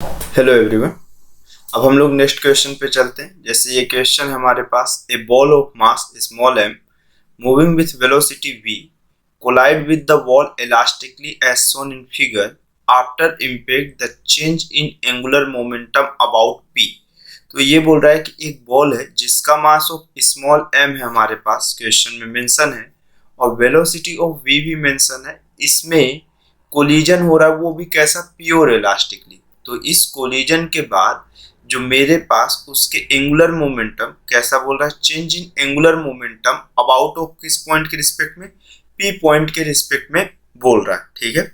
Hello everyone. अब हम लोग नेक्स्ट क्वेश्चन पे चलते हैं। जैसे ये क्वेश्चन है हमारे पास, a ball of mass small m moving with velocity v collide with the wall elastically as shown in figure after impact the change in angular momentum about p। तो ये बोल रहा है कि एक बॉल है जिसका मास ऑफ स्मॉल m है, हमारे पास क्वेश्चन में मेंशन है, और वेलोसिटी ऑफ v भी मेंशन है। इसमें कोलिजन हो रहा है, वो भी कैसा, प्योर इलास्टिकली। तो इस कोलिजन के बाद जो मेरे पास उसके एंगुलर मोमेंटम कैसा बोल रहा है, change in angular momentum about of किस पॉइंट के रिस्पेक्ट में, पी पॉइंट के रिस्पेक्ट में बोल रहा है। ठीक है,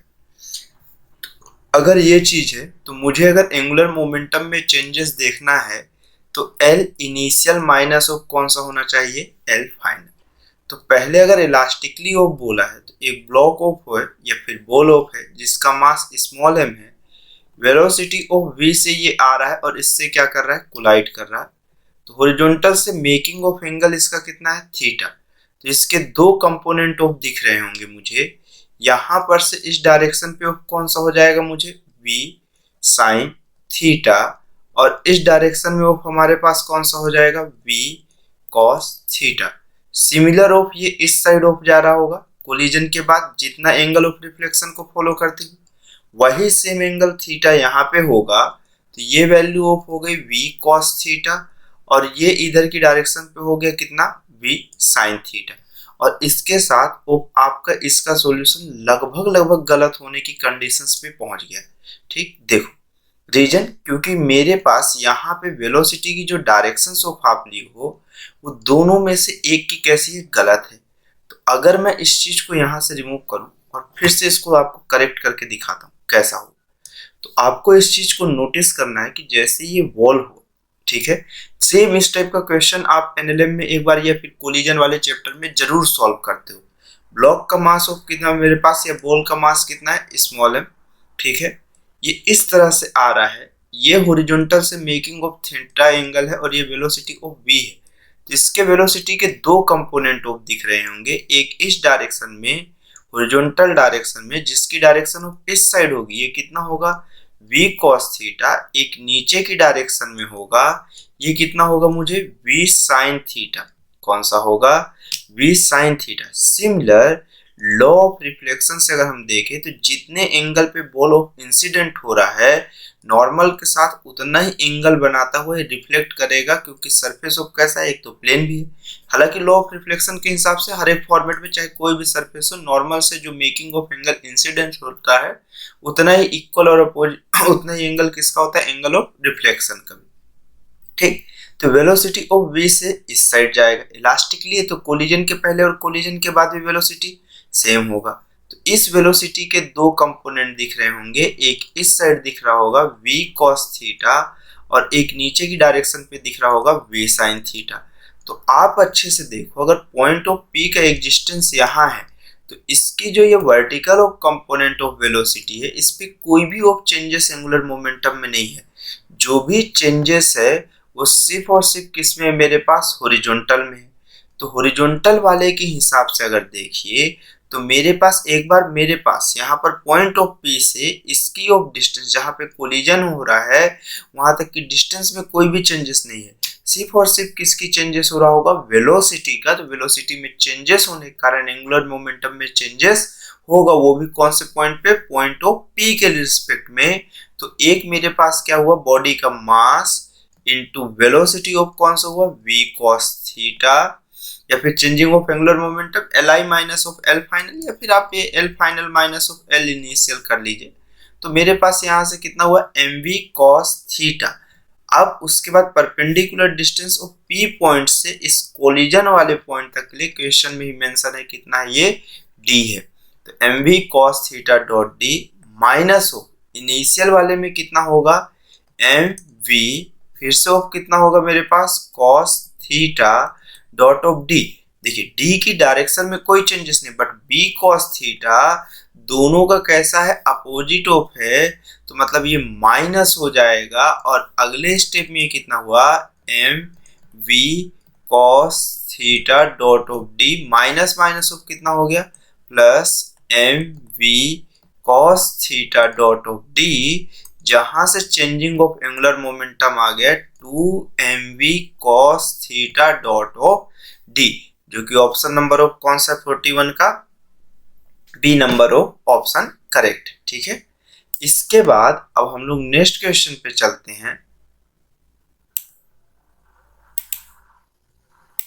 अगर ये चीज है तो मुझे अगर एंगुलर मोमेंटम में चेंजेस देखना है तो एल इनिशियल माइनस ऑफ कौन सा होना चाहिए, एल फाइनल। तो पहले अगर इलास्टिकली ऑफ बोला है तो एक ब्लॉक ऑफ हो या फिर बॉल ऑफ है जिसका मास स्मॉल m है, वेलोसिटी ऑफ v से ये आ रहा है और इससे क्या कर रहा है, कोलाइड कर रहा है। तो हॉरिजॉन्टल से मेकिंग ऑफ एंगल इसका कितना है, थीटा। तो इसके दो कंपोनेंट ऑफ दिख रहे होंगे मुझे। यहां पर से इस डायरेक्शन पे ऑफ कौन सा हो जाएगा मुझे, v साइन थीटा, और इस डायरेक्शन में ऑफ हमारे पास कौन सा हो जाएगा, v cos theta. Similar of ये इस साइड ऑफ जा रहा होगा, कोलिजन के बाद जितना एंगल ऑफ रिफ्लेक्शन को फॉलो करती है वही सेम एंगल थीटा यहाँ पे होगा। तो ये वैल्यू ऑफ हो गई v cos थीटा, और ये इधर की डायरेक्शन पे हो गया कितना, v sin थीटा। और इसके साथ वो आपका इसका सॉल्यूशन लगभग गलत होने की कंडीशंस पे पहुंच गया। ठीक, देखो रीजन, क्योंकि मेरे पास यहाँ पे वेलोसिटी की जो डायरेक्शन ऑफ आप ली हो वो दोनों में से एक की कैसी है, गलत है। तो अगर मैं इस चीज को यहाँ से रिमूव करूं और फिर से इसको आपको करेक्ट करके दिखाता हूँ कैसा हो, तो आपको इस चीज को नोटिस करना है कि जैसे ये वॉल हो, ठीक है, सेम इस टाइप का क्वेश्चन आप एनएलएम में एक बार या फिर कोलिजन वाले चैप्टर में जरूर सॉल्व करते हो। ब्लॉक का मास ऑफ कितना मेरे पास, या बॉल का मास कितना है, स्मॉल m। ठीक है, ये इस तरह से आ रहा है, ये हॉरिजॉन्टल से मेकिंग ऑफ थीटा एंगल है और ये वेलोसिटी ऑफ v है। तो इसके वेलोसिटी के दो कंपोनेंट ऑफ दिख रहे होंगे, एक इस डायरेक्शन में हॉरिजॉन्टल डायरेक्शन में जिसकी डायरेक्शन ऑफ इस साइड होगी, ये कितना होगा, v cos थीटा। एक नीचे की डायरेक्शन में होगा, ये कितना होगा मुझे, v sin थीटा। कौन सा होगा, v sin theta. Similar law of reflection से अगर हम देखें तो जितने एंगल पे बॉल ऑफ इंसिडेंट हो रहा है नॉर्मल के साथ उतना ही एंगल बनाता हुआ रिफ्लेक्ट करेगा, क्योंकि सरफेस ऑफ कैसा है, एक तो प्लेन भी है। हालांकि लॉ ऑफ रिफ्लेक्शन के हिसाब से हर एक फॉर्मेट में चाहे कोई भी सरफेस हो, नॉर्मल से जो मेकिंग ऑफ एंगल इंसिडेंट होता है उतना ही इक्वल और अपोजिट उतना ही एंगल किसका होता है, एंगल ऑफ रिफ्लेक्शन का भी। ठीक, तो वेलोसिटी ऑफ v से इस साइड जाएगा, इलास्टिकली है तो कोलिजन के पहले और कोलिजन के बाद भी वेलोसिटी सेम होगा। तो इस वेलोसिटी के दो कंपोनेंट दिख रहे होंगे, एक इस साइड दिख रहा होगा v cos थीटा, और एक नीचे की डायरेक्शन पे दिख रहा होगा v sin थीटा। तो आप अच्छे से देखो, अगर पॉइंट ऑफ p का एग्जिस्टेंस यहाँ है तो इसकी जो ये vertical of component of velocity है इस पे कोई भी ऑफ चेंजेस एंगुलर मोमेंटम में नहीं है। जो भी चेंजेस है वो सिर्फ और सिर्फ किस में, मेरे पास हॉरिजॉन्टल में है। तो हॉरिजॉन्टल वाले के हिसाब से अगर देखिए तो मेरे पास एक बार मेरे पास यहाँ पर पॉइंट ऑफ पी से इसकी ऑफ डिस्टेंस जहाँ पे कोलिजन हो रहा है वहां तक की डिस्टेंस में कोई भी चेंजेस नहीं है, सिर्फ और सिर्फ किसकी चेंजेस हो रहा होगा, वेलोसिटी का। तो वेलोसिटी में चेंजेस होने के कारण एंगुलर मोमेंटम में चेंजेस होगा, वो भी कौन से पॉइंट पे, पॉइंट ऑफ पी के रिस्पेक्ट में। तो एक मेरे पास क्या हुआ, बॉडी का मास इनटू वेलोसिटी ऑफ कौन सा हुआ, v cos थीटा, या फिर changing of angular momentum li minus of l final, या फिर आप ये l final minus of l initial कर लीजिए। तो मेरे पास यहाँ से कितना हुआ, mv cos थीटा। अब उसके बाद perpendicular distance of p point से इस कोलिजन वाले पॉइंट तक के लिए क्वेश्चन में ही मेंशन है कितना है, ये d है। तो mv cos theta dot d minus of initial वाले में कितना होगा, mv फिर से ऑफ कितना होगा मेरे पास, cos theta dot of D. देखिए डी की डायरेक्शन में कोई चेंजेस नहीं, बट b cos थीटा दोनों का कैसा है, अपोजिट ऑफ है, तो मतलब ये माइनस हो जाएगा। और अगले स्टेप में ये कितना हुआ, M V cos theta dot of D minus minus of कितना हो गया, plus M V cos theta dot of D, जहां से चेंजिंग ऑफ एंगुलर मोमेंटम आ गया 2mv cos theta dot of D, जो कि ऑप्शन नंबर ऑफ कौन सा 41 का B number of option correct. ठीक है, इसके बाद अब हम लोग नेक्स्ट क्वेश्चन पे चलते हैं।